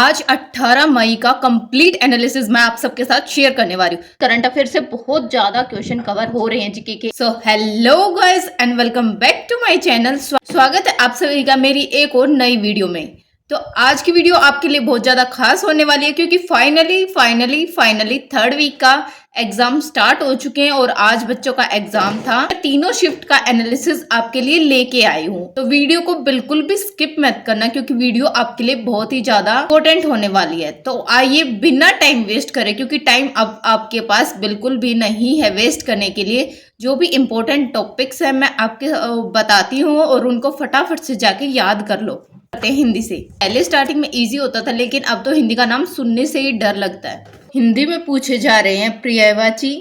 आज 18 मई का complete analysis मैं आप सबके साथ शेयर करने वाली हूँ। करंट अफेयर से बहुत ज्यादा क्वेश्चन कवर हो रहे हैं जीके के। So hello guys and welcome back to my channel. स्वागत है आप सभी का मेरी एक और नई वीडियो में। तो आज की वीडियो आपके लिए बहुत ज्यादा खास होने वाली है क्योंकि फाइनली थर्ड वीक का एग्जाम स्टार्ट हो चुके हैं और आज बच्चों का एग्जाम था। तीनों शिफ्ट का एनालिसिस आपके लिए लेके आई हूँ, तो वीडियो को बिल्कुल भी स्किप मत करना क्योंकि वीडियो आपके लिए बहुत ही ज्यादा इंपॉर्टेंट होने वाली है। तो आइए बिना टाइम वेस्ट करें, क्योंकि टाइम अब आपके पास बिल्कुल भी नहीं है वेस्ट करने के लिए। जो भी इम्पोर्टेंट टॉपिक्स है मैं आपके बताती हूँ और उनको फटाफट से जाके याद कर लो। हिंदी से पहले स्टार्टिंग में इजी होता था, लेकिन अब तो हिंदी का नाम सुनने से ही डर लगता है। हिंदी में पूछे जा रहे हैं पर्यायवाची,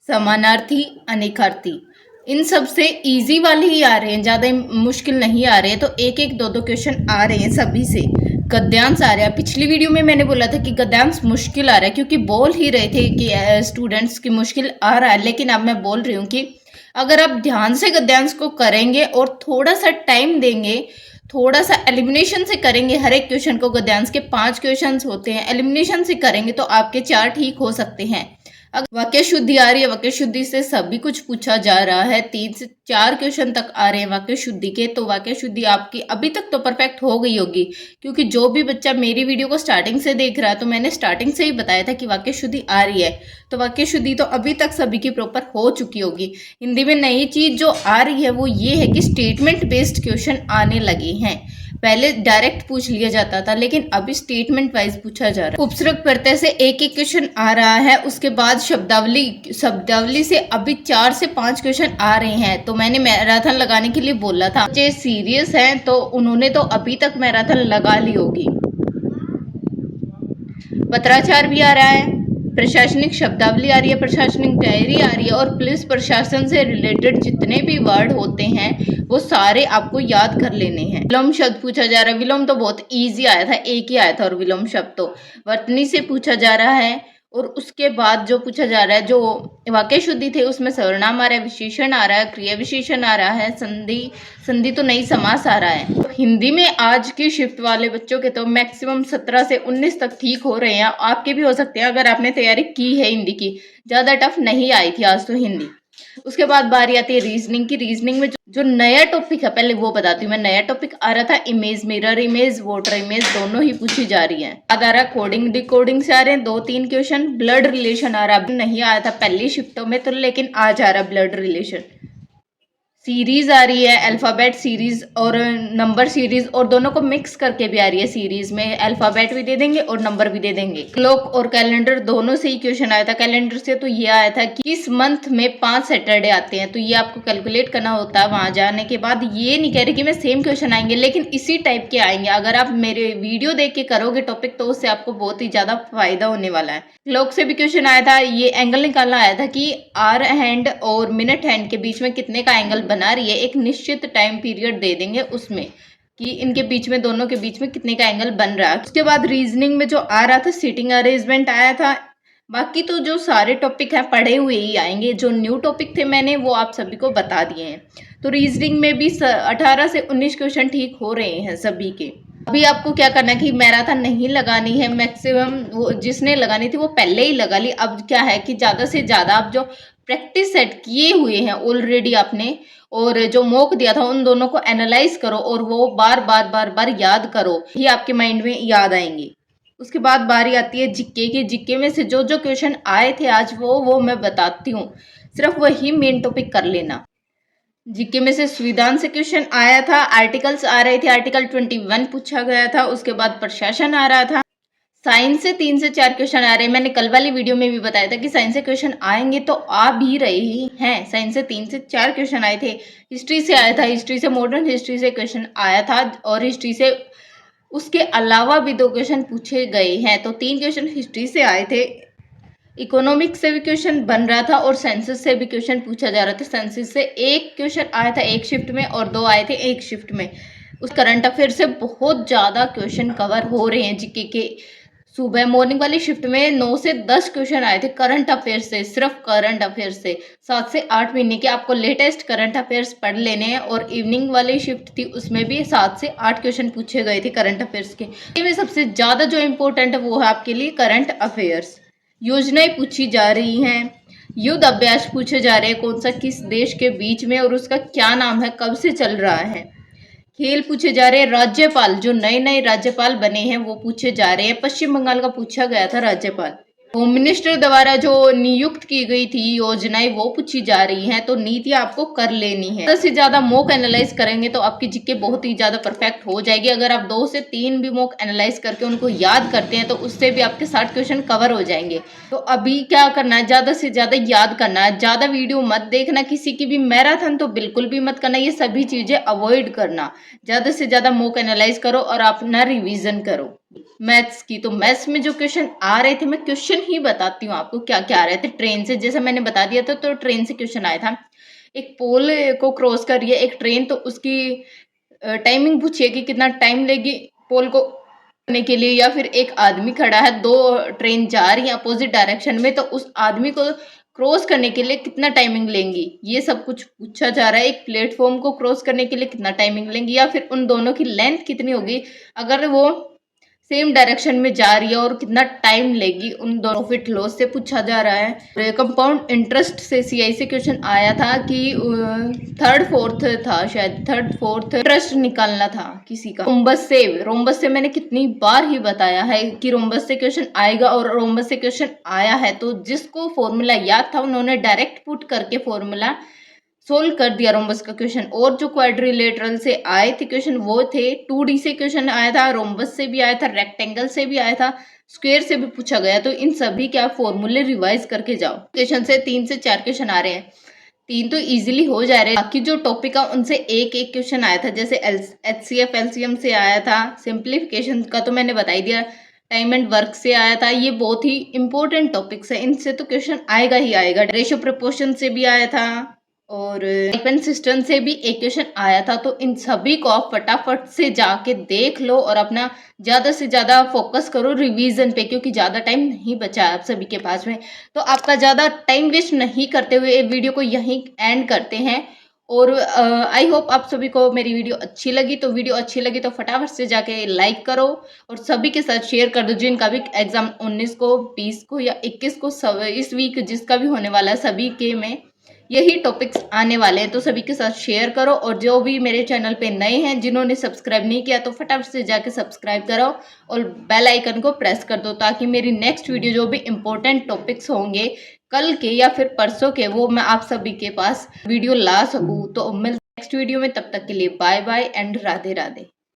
समानार्थी, अनेकार्थी। इन सब से इजी वाले ही आ रहे हैं, ज्यादा मुश्किल नहीं आ रहे हैं। तो एक एक दो दो क्वेश्चन आ रहे हैं सभी से। गद्यांश आ रहा है। पिछली वीडियो में मैंने बोला था कि गद्यांश मुश्किल आ रहा है क्योंकि बोल ही रहे थे कि स्टूडेंट्स की मुश्किल आ रहा है, लेकिन अब मैं बोल रही हूँ कि अगर आप ध्यान से गद्यांश को करेंगे और थोड़ा सा टाइम देंगे, थोड़ा सा एलिमिनेशन से करेंगे हर एक क्वेश्चन को। गद्यांश के 5 क्वेश्चंस होते हैं, एलिमिनेशन से करेंगे तो आपके 4 ठीक हो सकते हैं। अगर वाक्य शुद्धि आ रही है, वाक्य शुद्धि से सभी कुछ पूछा जा रहा है। 3 से 4 क्वेश्चन तक आ रहे हैं वाक्य शुद्धि के, तो वाक्य शुद्धि आपकी अभी तक तो परफेक्ट हो गई होगी। क्योंकि जो भी बच्चा मेरी वीडियो को स्टार्टिंग से देख रहा है तो मैंने स्टार्टिंग से ही बताया था कि वाक्य शुद्धि आ रही है, तो वाक्य शुद्धि तो अभी तक सभी की प्रॉपर हो चुकी होगी। हिंदी में नई चीज जो आ रही है वो ये है कि स्टेटमेंट बेस्ड क्वेश्चन आने लगे हैं। पहले डायरेक्ट पूछ लिया जाता था, लेकिन अभी स्टेटमेंट वाइज पूछा जा रहा है। उपसर्ग प्रत्यय से एक एक क्वेश्चन आ रहा है, उसके बाद शब्दावली से अभी 4 से 5 क्वेश्चन आ रहे हैं। तो मैंने मैराथन लगाने के लिए बोला था, बच्चे सीरियस हैं तो उन्होंने तो अभी तक मैराथन लगा ली होगी। पत्राचार भी आ रहा है, प्रशासनिक शब्दावली आ रही है, प्रशासनिक डायरी आ रही है, और पुलिस प्रशासन से रिलेटेड जितने भी वर्ड होते हैं वो सारे आपको याद कर लेने हैं। विलोम शब्द पूछा जा रहा है। विलोम तो बहुत इजी आया था, एक ही आया था। और विलोम शब्द तो वर्तनी से पूछा जा रहा है। और उसके बाद जो पूछा जा रहा है, जो वाक्य शुद्धि थे उसमें सर्वनाम आ रहा है, विशेषण आ रहा है, क्रिया विशेषण आ रहा है, संधि तो नहीं, समास आ रहा है। तो हिंदी में आज की शिफ्ट वाले बच्चों के तो मैक्सिमम 17 से 19 तक ठीक हो रहे हैं। आपके भी हो सकते हैं अगर आपने तैयारी की है हिंदी की। ज्यादा टफ नहीं आई थी आज तो हिंदी। उसके बाद बारी आती है रीजनिंग की। रीजनिंग में जो नया टॉपिक है पहले वो बताती हूँ मैं। नया टॉपिक आ रहा था image, mirror image, voter image, दोनों ही पूछी जा रही है। आ रहा है कोडिंग डिकोडिंग से आ रहे हैं 2-3 क्वेश्चन। ब्लड रिलेशन आ रहा है, नहीं आया था पहली शिफ्टों में तो, लेकिन आज आ रहा है ब्लड रिलेशन। सीरीज आ रही है, अल्फाबेट सीरीज और नंबर सीरीज, और दोनों को मिक्स करके भी आ रही है। सीरीज में अल्फाबेट भी दे देंगे और नंबर भी दे देंगे। क्लॉक और कैलेंडर दोनों से ही क्वेश्चन आया था। कैलेंडर से तो ये आया था कि किस मंथ में 5 सैटरडे आते हैं, तो ये आपको कैलकुलेट करना होता है वहां जाने के बाद। ये नहीं कह रहे कि मैं सेम क्वेश्चन आएंगे, लेकिन इसी टाइप के आएंगे। अगर आप मेरे वीडियो देख के करोगे टॉपिक तो उससे आपको बहुत ही ज्यादा फायदा होने वाला है। क्लॉक से भी क्वेश्चन आया था, ये एंगल निकालना आया था कि आवर हैंड और मिनट हैंड के बीच में कितने का एंगल बना रही है। एक निश्चित टाइम पीरियड दे देंगे उसमें कि इनके बीच में, दोनों के बीच में कितने का एंगल बन रहा है। उसके बाद रीजनिंग में जो आ रहा था सीटिंग अरेंजमेंट आया था। बाकी तो जो सारे टॉपिक हैं पढ़े हुए ही आएंगे। जो न्यू टॉपिक थे मैंने वो आप सभी को बता दिए हैं। तो रीजनिंग में भी 18 से 19 क्वेश्चन ठीक हो रहे हैं सभी के। अभी आपको क्या करना है कि मैराथन नहीं लगानी है। मैक्सिमम वो जिसने लगानी थी वो पहले ही लगा ली। अब क्या है कि ज्यादा से ज्यादा आप जो प्रैक्टिस सेट किए हुए हैं ऑलरेडी आपने, और जो मॉक दिया था, उन दोनों को एनालाइज करो और वो बार याद करो, ही आपके माइंड में याद आएंगे। उसके बाद बारी आती है जीके की। जीके में से जो जो क्वेश्चन आए थे आज वो मैं बताती हूँ, सिर्फ वही मेन टॉपिक कर लेना। जीके में से संविधान से क्वेश्चन आया था, आर्टिकल्स आ रहे थे, आर्टिकल 21 पूछा गया था। उसके बाद प्रशासन आ रहा था। साइंस से 3 से 4 क्वेश्चन आ रहे हैं। मैंने कल वाली वीडियो में भी बताया था कि साइंस से क्वेश्चन आएंगे, तो आ भी रहे हैं। साइंस से 3 से 4 क्वेश्चन आए थे। हिस्ट्री से आया था, हिस्ट्री से मॉडर्न हिस्ट्री से क्वेश्चन आया था, और हिस्ट्री से उसके अलावा भी 2 क्वेश्चन पूछे गए हैं। तो 3 क्वेश्चन हिस्ट्री से आए थे। इकोनॉमिक्स से भी क्वेश्चन बन रहा था और सेंसस से भी क्वेश्चन पूछा जा रहा था। सेंसस से 1 क्वेश्चन आया था एक शिफ्ट में और 2 आए थे एक शिफ्ट में। उस करंट अफेयर से बहुत ज़्यादा क्वेश्चन कवर हो रहे हैं जीके के। सुबह मॉर्निंग वाली शिफ्ट में 9 से 10 क्वेश्चन आए थे करंट अफेयर से, सिर्फ करंट अफेयर से। 7 से 8 महीने के आपको लेटेस्ट करंट अफेयर्स पढ़ लेने हैं। और इवनिंग वाली शिफ्ट थी, उसमें भी 7 से 8 क्वेश्चन पूछे गए थे करंट अफेयर्स के। इनमें सबसे ज़्यादा जो इम्पोर्टेंट है वो है आपके लिए करंट अफेयर्स। योजनाएं पूछी जा रही हैं, युद्ध अभ्यास पूछे जा रहे हैं, कौन सा किस देश के बीच में और उसका क्या नाम है, कब से चल रहा है। खेल पूछे जा रहे हैं, राज्यपाल जो नए नए राज्यपाल बने हैं वो पूछे जा रहे हैं। पश्चिम बंगाल का पूछा गया था राज्यपाल। होम मिनिस्टर द्वारा जो नियुक्त की गई थी योजनाएं वो पूछी जा रही हैं। तो नीतियां आपको कर लेनी है। ज़्यादा से ज़्यादा मॉक एनालाइज करेंगे तो आपकी जीके बहुत ही ज़्यादा परफेक्ट हो जाएगी। अगर आप 2 से 3 भी मॉक एनालाइज करके उनको याद करते हैं तो उससे भी आपके 60 क्वेश्चन कवर हो जाएंगे। तो अभी क्या करना है, ज़्यादा से ज़्यादा याद करना है। ज़्यादा वीडियो मत देखना, किसी की भी मैराथन तो बिल्कुल भी मत करना। ये सभी चीज़ें अवॉइड करना। ज़्यादा से ज़्यादा मॉक एनालाइज करो और अपना रिविजन करो। मैथ्स की, तो मैथ्स में जो क्वेश्चन आ रहे थे, मैं क्वेश्चन ही बताती हूँ आपको क्या क्या आ रहे थे। ट्रेन से, जैसे मैंने बता दिया था, तो ट्रेन से क्वेश्चन आया था। एक पोल को क्रॉस कर रही है एक ट्रेन, तो उसकी टाइमिंग पूछिए कि कितना टाइम लेगी पोल को करने के लिए। या फिर एक आदमी खड़ा है, 2 ट्रेन जा रही है अपोजिट डायरेक्शन में, तो उस आदमी को क्रॉस करने के लिए कितना टाइमिंग लेंगी, ये सब कुछ पूछा जा रहा है। एक प्लेटफॉर्म को क्रॉस करने के लिए कितना टाइमिंग लेंगी, या फिर उन दोनों की लेंथ कितनी होगी अगर वो सेम डायरेक्शन में जा रही है, और कितना टाइम लेगी, उन दोनों प्रॉफिट लॉस से पूछा जा रहा है। कंपाउंड इंटरेस्ट से सीआई से क्वेश्चन आया था कि थर्ड फोर्थ था, शायद थर्ड फोर्थ इंटरेस्ट निकालना था किसी का। रोम्बस से मैंने कितनी बार ही बताया है कि रोम्बस से क्वेश्चन आएगा, और रोम्बस से क्वेश्चन आया है। तो जिसको फॉर्मूला याद था उन्होंने डायरेक्ट पुट करके फॉर्मूला सोल्व कर दिया रोम्बस का क्वेश्चन। और जो क्वाड्रिलेटरल से आए थे क्वेश्चन वो थे 2D से क्वेश्चन आया था, रोम्बस से भी आया था, रेक्टेंगल से भी आया था, स्क्वायर से भी पूछा गया। तो इन सभी के आप फॉर्मूले रिवाइज करके जाओ। क्वेश्चन से 3 से 4 क्वेश्चन आ रहे हैं, 3 तो इजीली हो जा रहे हैं। बाकी जो टॉपिक है उनसे एक एक क्वेश्चन आया था, जैसे HCF LCM से आया था। सिंप्लीफिकेशन का तो मैंने बता ही दिया। टाइम एंड वर्क से आया था। ये बहुत ही इंपॉर्टेंट टॉपिक्स है, इनसे तो क्वेश्चन आएगा ही आएगा। रेशियो प्रपोर्शन से भी आया था, और टाइप सिस्टम से भी एक क्वेश्चन आया था। तो इन सभी को आप फटाफट से जाके देख लो और अपना ज़्यादा से ज़्यादा फोकस करो रिवीजन पे, क्योंकि ज़्यादा टाइम नहीं बचा है आप सभी के पास में। तो आपका ज़्यादा टाइम वेस्ट नहीं करते हुए ये वीडियो को यहीं एंड करते हैं। और आई होप आप सभी को मेरी वीडियो अच्छी लगी। तो वीडियो अच्छी लगी तो फटाफट से जाके लाइक करो और सभी के साथ शेयर कर दो, जिनका भी एग्जाम 19 को, 20 को या 21 को, सब इस वीक जिसका भी होने वाला है, सभी के में यही टॉपिक्स आने वाले हैं। तो सभी के साथ शेयर करो। और जो भी मेरे चैनल पे नए हैं, जिन्होंने सब्सक्राइब नहीं किया, तो फटाफट से जाके सब्सक्राइब करो और बेल आइकन को प्रेस कर दो, ताकि मेरी नेक्स्ट वीडियो जो भी इम्पोर्टेंट टॉपिक्स होंगे कल के या फिर परसों के, वो मैं आप सभी के पास वीडियो ला सकूँ। तो मिलते नेक्स्ट वीडियो में, तब तक के लिए bye bye and Radhe Radhe.